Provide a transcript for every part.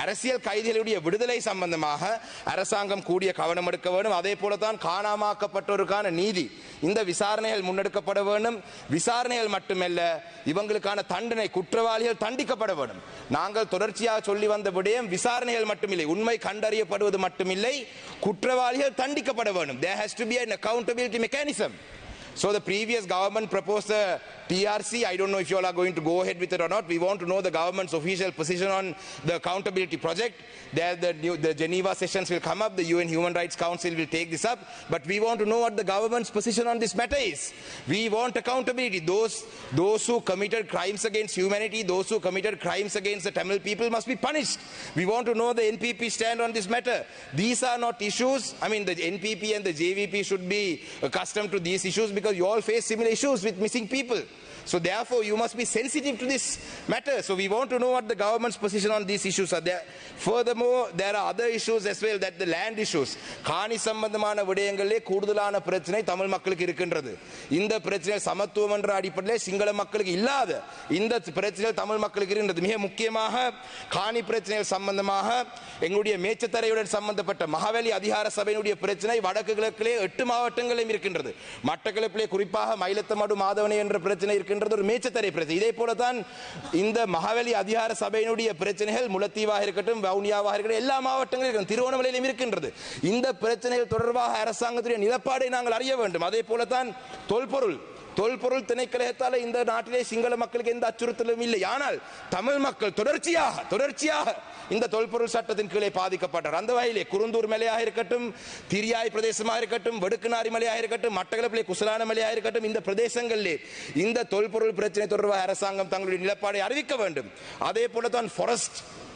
அரசியல் கைதிகளுடைய விடுதலை சம்பந்தமாக அரசாங்கம் கூடிய கவனம் எடுக்க வேண்டும். அதே போலதான் காணாமாக்கப்பட்டோருக்கான நீதி இந்த விசாரணைகள் முன்னெடுக்கப்பட வேண்டும். விசாரணைகள் மட்டுமல்ல, இவங்களுக்கான தண்டனை, குற்றவாளிகள் தண்டிக்கப்பட வேண்டும். நாங்கள் தொடர்ச்சியாக சொல்லி வந்த விடயம் விசாரணைகள் மட்டுமில்லை, உண்மை கண்டறியப்படுவது மட்டுமில்லை, குற்றவாளிகள் தண்டிக்கப்பட வேண்டும். There has to be an accountability mechanism. So the previous government proposed a TRC. I don't know if you all are going to go ahead with it or not. We want to know the government's official position on the accountability project. There the Geneva sessions will come up. The UN Human Rights Council will take this up. But we want to know what the government's position on this matter is. We want accountability. Those who committed crimes against humanity, those who committed crimes against the Tamil people must be punished. We want to know the NPP stand on this matter. These are not issues. I mean, the NPP and the JVP should be accustomed to these issues because you all face similar issues with missing people. So therefore you must be sensitive to this matter. So we want to know what the government's position on these issues are there. Furthermore, there are other issues as well, that the land issues. காணி சம்பந்தமான விடயங்களே கூடுதலான பிரச்சனை தமிழ் மக்களுக்கு இருக்கின்றது. இந்த பிரச்சனை சமத்துவம் என்ற அடிப்படையில் சிங்கள மக்களுக்கு இல்லாத இந்த பிரச்சனை தமிழ் மக்களுக்கு இருக்கின்றது. மிக முக்கியமாக காணி பிரச்சனைகள் சம்பந்தமாக எங்களுடைய மேச்சத்தரையுடன் சம்பந்தப்பட்ட மகாவலி அதிகார சபையினுடைய பிரச்சனை வடக்கு கிழக்கிலே 8 மாவட்டங்களிலும் இருக்கின்றது. மட்டக்களப்பிலே குறிப்பாக மயிலத்தமடு மாதவனை என்ற பிரச்சனை இருக்கின்றது, ஒரு மேச்சத்தரை பிரச்சனை. இதே போலதான் இந்த மகாவலி அதிகார சபையினுடைய பிரச்சனைகள் முல்லைத்தீவாக இருக்கட்டும், வவுனியாவாக இருக்கட்டும், எல்லா மாவட்டங்களிலும் இருக்கிறது, திருவோணமலையிலும் இருக்கின்றது. இந்த பிரச்சனைகள் தொடர்பாக அரசாங்கத்துடைய நிலப்பாடை நாங்கள் அறிய வேண்டும். அதே போலதான் தொல்பொருள் திணைக்களத்தால் இந்த நாட்டிலே சிங்கள மக்களுக்கு எந்த அச்சுறுத்தலும் இல்லை. ஆனால் தமிழ் மக்கள் தொடர்ச்சியாக இந்த தொல்பொருள் சட்டத்தின் கீழே பாதிக்கப்பட்டார். அந்த வகையிலே குருந்தூர் மலையாக இருக்கட்டும், திரியாய் பிரதேசமாக இருக்கட்டும், வடுக்குநாரி மலையாக இருக்கட்டும், மட்டக்களப்பிலே குசலான மலையாக இருக்கட்டும், இந்த பிரதேசங்களிலே இந்த தொல்பொருள் பிரச்சனை தொடர்பாக அரசாங்கம் தங்களுடைய நிலப்பாடை அறிவிக்க வேண்டும். அதே போலதான்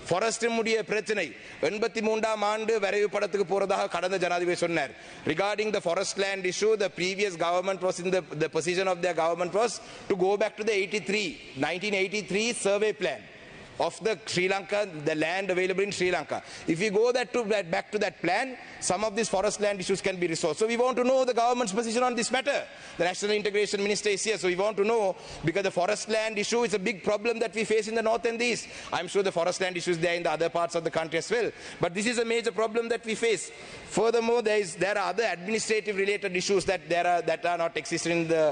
ஃபாரஸ்டினுடைய பிரச்சனை 83ஆம் ஆண்டு வரைவு படத்துக்கு போறதாக கடந்த ஜனாதிபதி சொன்னார். Regarding the forest land issue, the previous government was in the position of their government was to go back to the 1983 survey plan of the Sri Lanka, the land available in Sri Lanka. If we go back to that plan, some of these forest land issues can be resolved. So we want to know the government's position on this matter. The National Integration Minister is here, so we want to know, because the forest land issue is a big problem that we face in the north and the east. I'm sure the forest land issues there in the other parts of the country as well, but this is a major problem that we face. Furthermore, there are other administrative related issues that are not existing in the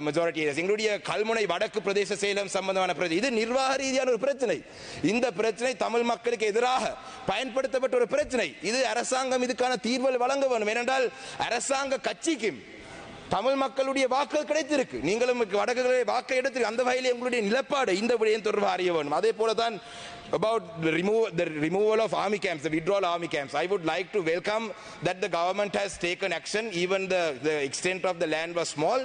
majority areas. Including Kalmunai வடக்கு பிரதேச சேலம் சம்பந்தமான பிரச்சனை, இது நிர்வாக ரீதியான ஒரு பிரச்சனை. இந்த பிரச்சனை தமிழ் மக்களுக்கு எதிராக பயன்படுத்தப்பட்ட ஒரு பிரச்சனை. இது அரசாங்கம் இதுக்கான தீர்வு வழங்க வேண்டும். ஏனென்றால் அரசாங்க கட்சிக்கும் தமிழ் மக்களுடைய வாக்குகள் கிடைத்திருக்கு, நீங்களும் வடக்குகளை வாக்கை எடுத்து அந்த வகையிலே உங்களுடைய நிலப்பாடு இந்த விடயம் தொடர்பாக அறிய வேண்டும். அதே போலதான் about the removal of army camps, the withdrawal army camps. I would like to welcome that the government has taken action. Even the extent of the land was small.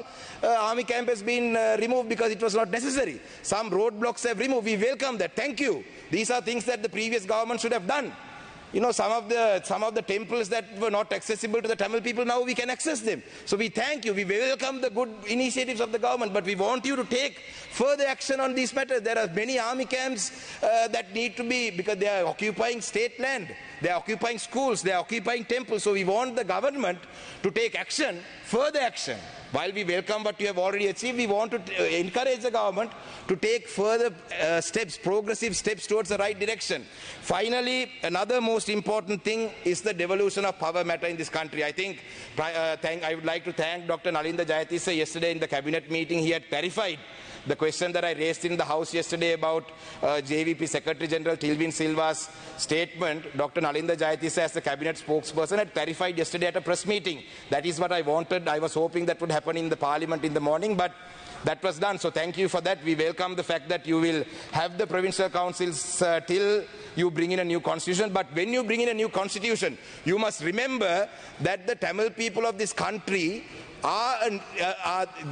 Army camp has been removed because it was not necessary. Some roadblocks have removed. We welcome that. Thank you. These are things that the previous government should have done. You know, some of the temples that were not accessible to the Tamil people, now we can access them. So we thank you. We welcome the good initiatives of the government, but we want you to take further action on these matters. There are many army camps that need to be, because they are occupying state land, they are occupying schools, they are occupying temples. So we want the government to take action, further action. While we welcome what you have already achieved, we want to encourage the government to take further steps, progressive steps towards the right direction. Finally, another most important thing is the devolution of power matter in this country. I think I would like to thank Dr. Nalinda Jayatissa. Yesterday in the cabinet meeting, he had clarified the question that I raised in the House yesterday about JVP Secretary General Tilvin Silva's statement. Dr. Nalinda Jayatissa, as the cabinet spokesperson, had clarified yesterday at a press meeting. That is what I wanted. I was hoping that would happen in the parliament in the morning, but that was done. So thank you for that. We welcome the fact that you will have the provincial councils till you bring in a new constitution. But when you bring in a new constitution, you must remember that the Tamil people of this country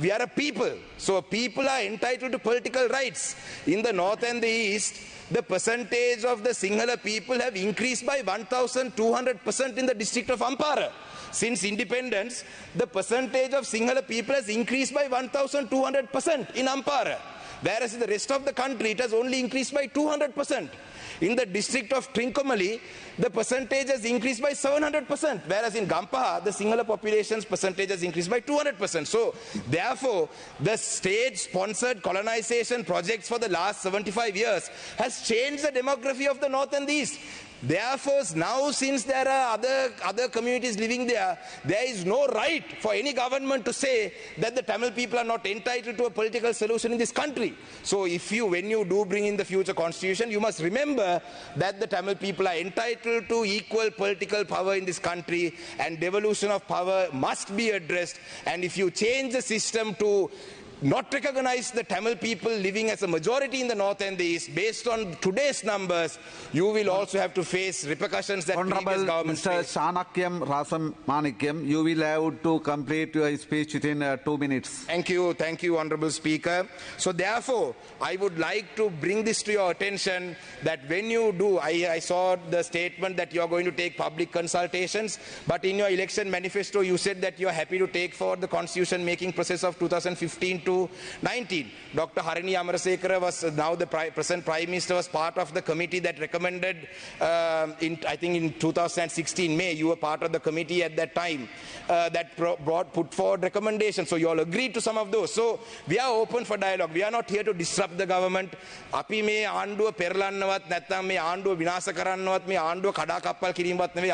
we are a people. So people are entitled to political rights. In the north and the east, the percentage of the Sinhala people have increased by 1,200% in the district of Ampara. Since independence, the percentage of Sinhala people has increased by 1,200% in Ampara. Whereas in the rest of the country, it has only increased by 200%. In the district of Trincomalee, the percentage has increased by 700%, whereas in Gampaha, the Sinhala population's percentage has increased by 200%. So, therefore, the state-sponsored colonization projects for the last 75 years has changed the demography of the North and the East. Therefore, now since there are other communities living there, there is no right for any government to say that the Tamil people are not entitled to a political solution in this country. So when you do bring in the future constitution, you must remember that the Tamil people are entitled to equal political power in this country, and devolution of power must be addressed. And if you change the system to not recognize the Tamil people living as a majority in the North and the East, based on today's numbers, you will also have to face repercussions that previous governments faced. Mr. Shanakyam Rasam Manikyam, you will have to complete your speech within 2 minutes. Thank you, Honourable Speaker. So therefore, I would like to bring this to your attention that when you do, I saw the statement that you are going to take public consultations, but in your election manifesto, you said that you are happy to take forward the constitution making process of 2015 to 19. Dr. Harini Amarasekara was now the present Prime Minister, was part of the committee that recommended, I think in 2016 May, you were part of the committee at that time that put forward recommendations. So you all agreed to some of those. So we are open for dialogue. We are not here to disrupt the government. අපි මේ ආණ්ඩුව පෙරලන්නවත් නැත්නම් මේ ආණ්ඩුව විනාශ කරන්නවත් මේ ආණ්ඩුව කඩාකප්පල් කිරීමවත් නෙවෙයි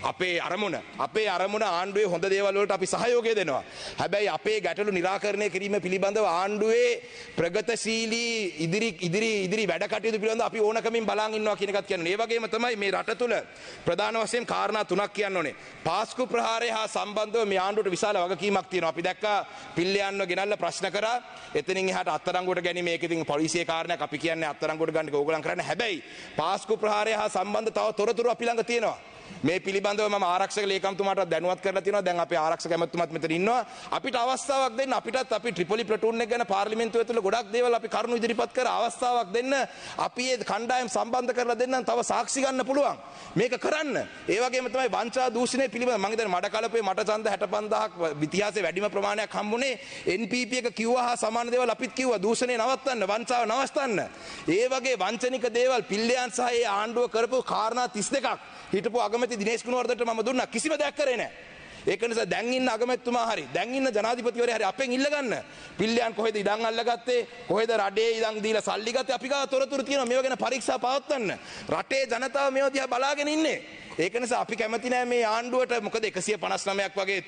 අපේ අරමුණ. අපේ අරමුණ ආණ්ඩුවේ හොඳ දේවල් වලට අපි සහයෝගය දෙනවා. හැබැයි අපේ ගැටලු निराකරණය කිරීම පිළිබඳව ආණ්ඩුවේ ප්‍රගතශීලී ඉදිරි වැඩ කටයුතු පිළිබඳව අපි ඕනකමින් බලන් ඉන්නවා කියන එකත් කියනවා. ඒ වගේම තමයි මේ රට තුල ප්‍රධාන වශයෙන් කාරණා තුනක් කියන්න ඕනේ. පාස්කු ප්‍රහාරය හා සම්බන්ධව මේ ආණ්ඩුවට විශාල වගකීමක් තියෙනවා. අපි දැක්කා පිල්ලයන්ව ගෙනල්ලා ප්‍රශ්න කරා. එතනින් එහාට අත්අඩංගුවට ගැනීම ඒක ඉතින් පොලිසියේ කාරණයක් අපි කියන්නේ අත්අඩංගුවට ගන්න එක ඕගොල්ලන් කරන්නේ. හැබැයි පාස්කු ප්‍රහාරය හා සම්බන්ධ තව තොරතුරු අපි ළඟ තියෙනවා. මේ පිළිබඳව මම ආරක්ෂක ලේකම්තුමාට දැනුවත් කරලා තියෙනවා. දැන් අපේ ආරක්ෂක ඇමතුමාත් මෙතන ඉන්නවා. අපිට අවස්ථාවක් දෙන්න, අපිටත් අපි ට්‍රිපොලි ප්ලටූන් එක ගැන පාර්ලිමේන්තුව ඇතුළේ ගොඩක් දේවල් අපි කරුණු ඉදිරිපත් කර අවස්ථාවක් දෙන්න, අපි මේ කණ්ඩායම් සම්බන්ධ කරලා දෙන්නම්, තව සාක්ෂි ගන්න පුළුවන්. මේක කරන්න. ඒ වගේම තමයි වංචා දූෂණය පිළිබඳව මම හිතන්නේ මඩ කලපේ මට ඡන්ද 65000ක් ඉතිහාසයේ වැඩිම ප්‍රමාණයක් හම්බුනේ NPP එක කිව්වා හා සමාන දේවල් අපිත් කිව්වා. දූෂණය නවත්තන්න, වංචාව නවත්තන්න. ඒ වගේ වංචනික දේවල් පිල්ලයන් සහ ඒ ආණ්ඩුව කරපු කාරණා 32ක් හිටපු අගමැති දිනේෂ් කුණවර්ධනට මම දුන්නා. කිසිම දෙයක් කරේ නැහැ. ඒක නිසා දැන් ඉන්න අගමැතිතුමා හරි, දැන් ඉන්න ජනාධිපතිවරයා හරි අපෙන් ඉල්ල ගන්න. පිල්ලයන් කොහෙද ඉඩම් අල්ලගත්තේ? කොහෙද රටේ ඉඩම් දීලා සල්ලි ගත්තේ? අපි ගාව තොරතුරු තියෙනවා. මේව ගැන පරීක්ෂා පවත්වන්න. රටේ ජනතාව මේව දිහා බලාගෙන ඉන්නේ. ඒක නිසා අපි කැමති නෑ මේ ආණ්ඩුවට. මොකද 159ක් වගේ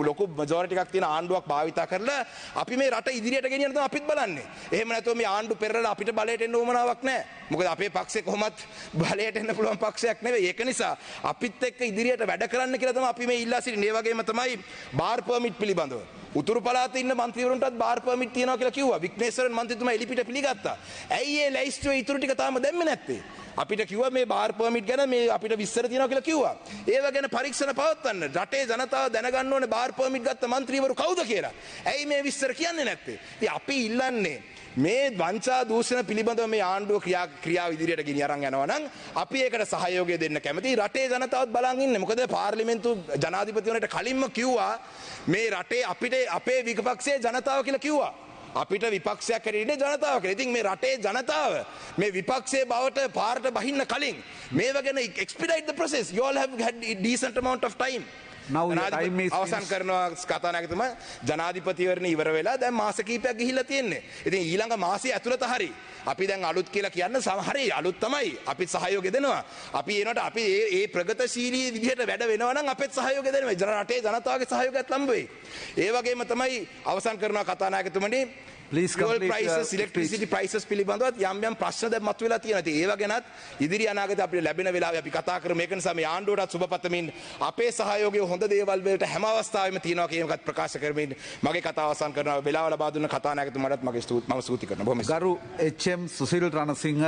ලොකු මැජොරිටි එකක් තියෙන ආණ්ඩුවක් භාවිතා කරලා අපි මේ රට ඉදිරියට ගෙනියන්න තමයි අපිත් බලන්නේ. එහෙම නැතුව මේ ආණ්ඩු පෙරලා අපිට බලයට එන්න උවමනාවක් නෑ. මොකද අපේ පක්ෂේ කොහොමත් බලයට එන්න පුළුවන් පක්ෂයක් නෙවෙයි. ඒක නිසා අපිත් එක්ක ඉදිරියට වැඩ කරන්න කියලා තමයි අපි මේ ඉල්ලා සිටින්නේ. ඒ වගේම තමයි බාර් පර්මිට් පිළිබඳව. උතුරු පළාතේ ඉන්න මන්ත්‍රීවරුන්ටත් බාර් පර්මිට් තියනවා කියලා කිව්වා. විග්නේශ්වරන් මන්ත්‍රීතුමා එලිපිට පිළිගත්තා. ඇයි ඒ ලැයිස්තුවේ ඉතුරු ටික තාම දැම්මේ නැත්තේ? අපිට කිව්වා මේ බාර් පර්මිට් ගැන මේ අපිට විස්තර තියෙනවා කියලා කිව්වා. ඒව ගැන පරීක්ෂණ පවත්වන්න. රටේ ජනතාව දැනගන්න ඕනේ බාර් පර්මිට් ගත්ත මන්ත්‍රීවරු කවුද කියලා. ඇයි මේ විස්තර කියන්නේ නැත්තේ? ඉතින් අපි ඉල්ලන්නේ මේ වංචා දූෂණ පිළිබඳව මේ ආණ්ඩුව ක්‍රියාව ඉදිරියට ගෙනිය අරන් යනවා නම් අපි ඒකට සහයෝගය දෙන්න කැමතියි. රටේ ජනතාවත් බලන් ඉන්නේ. මොකද පාර්ලිමේන්තු ජනාධිපතිවරයාට කලින්ම කිව්වා මේ රටේ අපිට අපේ විපක්ෂයේ ජනතාව කියලා කිව්වා. අපිට විපක්ෂයක් හැටියට ජනතාව කියලා. ඉතින් මේ රටේ ජනතාව මේ විපක්ෂයේ බවට පාරට බහින්න කලින් මේව ගැන expedite the process. You all have had a decent amount of time. අවසන් කරනවා කතානායකතුමා. ජනාධිපතිවරණ ඉවර වෙලා දැන් මාස කිහිපයක් ගිහිල්ලා තියෙන්නේ. ඉතින් ඊළඟ මාසයේ ඇතුළත හරි අපි දැන් අලුත් කියලා කියන්න හරි අලුත් තමයි. අපි සහයෝගය දෙනවා. අපි එනකොට අපි ඒ ප්‍රගතශීලී විදිහට වැඩ වෙනවා නම් අපෙත් සහයෝගය දෙනවා. රටේ ජනතාවගේ සහයෝගයත් ලම්බ වෙයි. ඒ වගේම තමයි අවසන් කරනවා කතානායකතුමනි. fuel prices, electricity prices පිළිබඳව යම් යම් ප්‍රශ්න දැන් මතුවලා තියෙනවා. ඉතින් ඒව ගැනත් ඉදිරි අනාගතේ අපිට ලැබෙන වෙලාවේ අපි කතා කරමු. ඒක නිසා මේ ආණ්ඩුවටත් සුබපතමින් අපේ සහයෝගය හොඳ දේවල් වලට හැම අවස්ථාවෙම තියෙනවා කියන එකත් ප්‍රකාශ කරමින් මගේ කතාව අවසන් කරනවා. වෙලාව ලබා දුන්න කතානායකතුමාටත් මම ස්තුති කරනවා. බොහොම ගරු HM සුසිල් රණසිංහ